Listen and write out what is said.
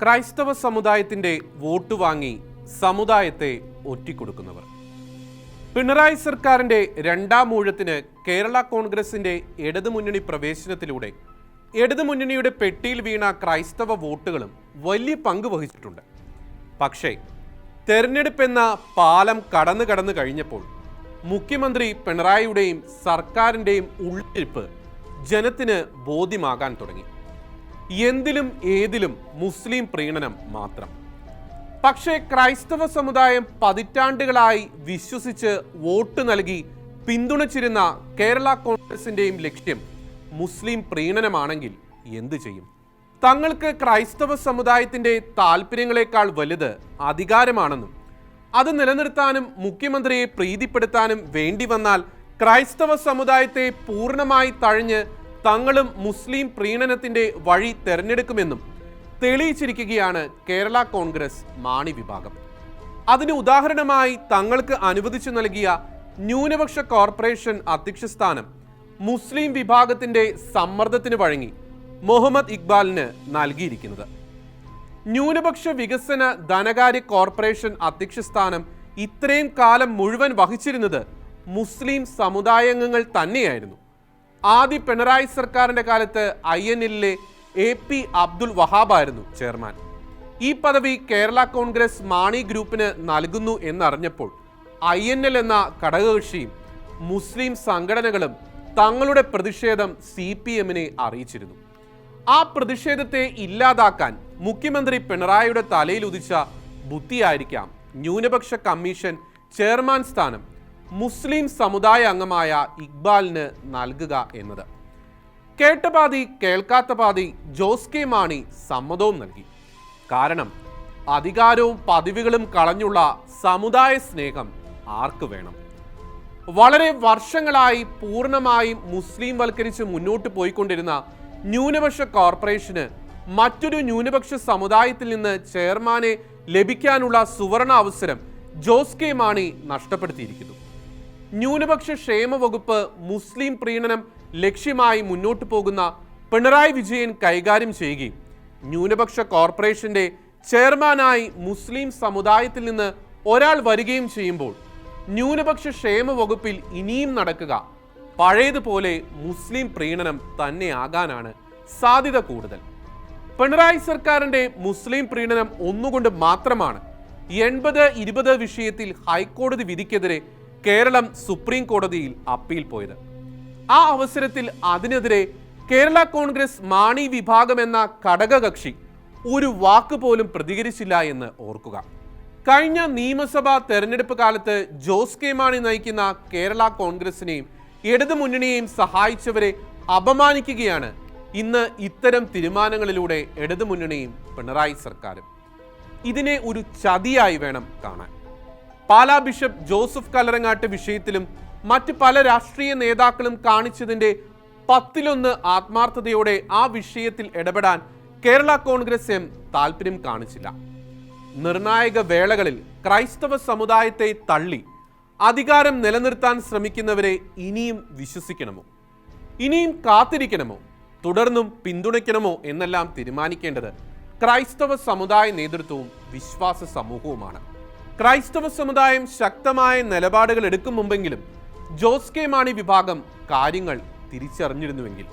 ക്രൈസ്തവ സമുദായത്തിന്റെ വോട്ട് വാങ്ങി സമുദായത്തെ ഒറ്റിക്കൊടുക്കുന്നവർ. പിണറായി സർക്കാരിന്റെ രണ്ടാം ഊഴത്തിന് കേരള കോൺഗ്രസിന്റെ ഇടതുമുന്നണി പ്രവേശനത്തിലൂടെ ഇടതുമുന്നണിയുടെ പെട്ടിയിൽ വീണ ക്രൈസ്തവ വോട്ടുകളും വലിയ പങ്ക് വഹിച്ചിട്ടുണ്ട്. പക്ഷേ തെരഞ്ഞെടുപ്പെന്ന പാലം കടന്നു കഴിഞ്ഞപ്പോൾ മുഖ്യമന്ത്രി പിണറായിയുടെയും സർക്കാരിൻ്റെയും ഉള്ളിരിപ്പ് ജനത്തിന് ബോധ്യമാകാൻ തുടങ്ങി. എന്തിലും ഏതിലും മുസ്ലിം പ്രീണനം മാത്രം. പക്ഷേ ക്രൈസ്തവ സമുദായം പതിറ്റാണ്ടുകളായി വിശ്വസിച്ച് വോട്ട് നൽകി പിന്തുണച്ചിരുന്ന കേരള കോൺഗ്രസിന്റെയും ലക്ഷ്യം മുസ്ലിം പ്രീണനമാണെങ്കിൽ എന്തു ചെയ്യും? തങ്ങൾക്ക് ക്രൈസ്തവ സമുദായത്തിന്റെ താല്പര്യങ്ങളെക്കാൾ വലുത് അധികാരമാണെന്നും അത് നിലനിർത്താനും മുഖ്യമന്ത്രിയെ പ്രീതിപ്പെടുത്താനും വേണ്ടി വന്നാൽ ക്രൈസ്തവ സമുദായത്തെ പൂർണ്ണമായി തഴഞ്ഞ് തങ്ങളും മുസ്ലിം പ്രീണനത്തിന്റെ വഴി തെരഞ്ഞെടുക്കുമെന്നും തെളിയിച്ചിരിക്കുകയാണ് കേരള കോൺഗ്രസ് മാണി വിഭാഗം. അതിന് ഉദാഹരണമായി തങ്ങൾക്ക് അനുവദിച്ചു നൽകിയ ന്യൂനപക്ഷ കോർപ്പറേഷൻ അധ്യക്ഷ സ്ഥാനം മുസ്ലിം വിഭാഗത്തിന്റെ സമ്മർദ്ദത്തിന് വഴങ്ങി മുഹമ്മദ് ഇക്ബാലിന് നൽകിയിരിക്കുന്നത്. ന്യൂനപക്ഷ വികസന ധനകാര്യ കോർപ്പറേഷൻ അധ്യക്ഷ സ്ഥാനം ഇത്രയും കാലം മുഴുവൻ വഹിച്ചിരുന്നത് മുസ്ലിം സമുദായാംഗങ്ങൾ തന്നെയായിരുന്നു. ആദ്യ പിണറായി സർക്കാരിന്റെ കാലത്ത് INL AP അബ്ദുൽ വഹാബായിരുന്നു ചെയർമാൻ. ഈ പദവി കേരള കോൺഗ്രസ് മാണി ഗ്രൂപ്പിന് നൽകുന്നു എന്നറിഞ്ഞപ്പോൾ INL എന്ന ഘടകകക്ഷിയും മുസ്ലിം സംഘടനകളും തങ്ങളുടെ പ്രതിഷേധം CPM-നെ അറിയിച്ചിരുന്നു. ആ പ്രതിഷേധത്തെ ഇല്ലാതാക്കാൻ മുഖ്യമന്ത്രി പിണറായിയുടെ തലയിൽ ഉദിച്ച ബുദ്ധിയായിരിക്കാം ന്യൂനപക്ഷ കമ്മീഷൻ ചെയർമാൻ സ്ഥാനം മുസ്ലിം സമുദായ അംഗമായ ഇക്ബാലിന് നൽകുക എന്നത്. കേട്ട പാതി കേൾക്കാത്ത പാതി ജോസ് കെ മാണി സമ്മതവും നൽകി. കാരണം അധികാരവും പദവികളും കളഞ്ഞുള്ള സമുദായ സ്നേഹം ആർക്ക് വേണം? വളരെ വർഷങ്ങളായി പൂർണ്ണമായും മുസ്ലിം വൽക്കരിച്ച് മുന്നോട്ട് പോയിക്കൊണ്ടിരുന്ന ന്യൂനപക്ഷ കോർപ്പറേഷന് മറ്റൊരു ന്യൂനപക്ഷ സമുദായത്തിൽ നിന്ന് ചെയർമാനെ ലഭിക്കാനുള്ള സുവർണ അവസരം ജോസ് കെ മാണി നഷ്ടപ്പെടുത്തിയിരിക്കുന്നു. ന്യൂനപക്ഷ ക്ഷേമ വകുപ്പ് മുസ്ലിം പ്രീണനം ലക്ഷ്യമായി മുന്നോട്ട് പോകുന്ന പിണറായി വിജയൻ കൈകാര്യം ചെയ്യുകയും ന്യൂനപക്ഷ കോർപ്പറേഷന്റെ ചെയർമാനായി മുസ്ലിം സമുദായത്തിൽ നിന്ന് ഒരാൾ വരികയും ചെയ്യുമ്പോൾ ന്യൂനപക്ഷ ക്ഷേമ വകുപ്പിൽ ഇനിയും നടക്കുക പഴയതുപോലെ മുസ്ലിം പ്രീണനം തന്നെയാകാനാണ് സാധ്യത കൂടുതൽ. പിണറായി സർക്കാരിന്റെ മുസ്ലിം പ്രീണനം ഒന്നുകൊണ്ട് മാത്രമാണ് 80-20 വിഷയത്തിൽ ഹൈക്കോടതി വിധിക്കെതിരെ കേരളം സുപ്രീം കോടതിയിൽ അപ്പീൽ പോയത്. ആ അവസരത്തിൽ അതിനെതിരെ കേരള കോൺഗ്രസ് മാണി വിഭാഗം എന്ന ഘടകകക്ഷി ഒരു വാക്ക് പോലും പ്രതികരിച്ചില്ല എന്ന് ഓർക്കുക. കഴിഞ്ഞ നിയമസഭാ തെരഞ്ഞെടുപ്പ് കാലത്ത് ജോസ് കെ മാണി നയിക്കുന്ന കേരള കോൺഗ്രസിനെയും ഇടതുമുന്നണിയെയും സഹായിച്ചവരെ അപമാനിക്കുകയാണ് ഇന്ന് ഇത്തരം തീരുമാനങ്ങളിലൂടെ ഇടതുമുന്നണിയും പിണറായി സർക്കാരും. ഇതിനെ ഒരു ചതിയായി വേണം കാണാൻ. പാലാ ബിഷപ്പ് ജോസഫ് കല്ലറങ്ങാട്ട് വിഷയത്തിലും മറ്റ് പല രാഷ്ട്രീയ നേതാക്കളും കാണിച്ചതിന്റെ 10-1 ആത്മാർത്ഥതയോടെ ആ വിഷയത്തിൽ ഇടപെടാൻ കേരള കോൺഗ്രസ് എം താല്പര്യം കാണിച്ചില്ല. നിർണായക വേളകളിൽ ക്രൈസ്തവ സമുദായത്തെ തള്ളി അധികാരം നിലനിർത്താൻ ശ്രമിക്കുന്നവരെ ഇനിയും വിശ്വസിക്കണമോ, ഇനിയും കാത്തിരിക്കണമോ, തുടർന്നും പിന്തുണയ്ക്കണമോ എന്നെല്ലാം തീരുമാനിക്കേണ്ടത് ക്രൈസ്തവ സമുദായ നേതൃത്വവും വിശ്വാസ സമൂഹവുമാണ്. ക്രൈസ്തവ സമുദായം ശക്തമായ നിലപാടുകൾ എടുക്കും മുമ്പെങ്കിലും ജോസ് കെ മാണി വിഭാഗം കാര്യങ്ങൾ തിരിച്ചറിഞ്ഞിരുന്നുവെങ്കിൽ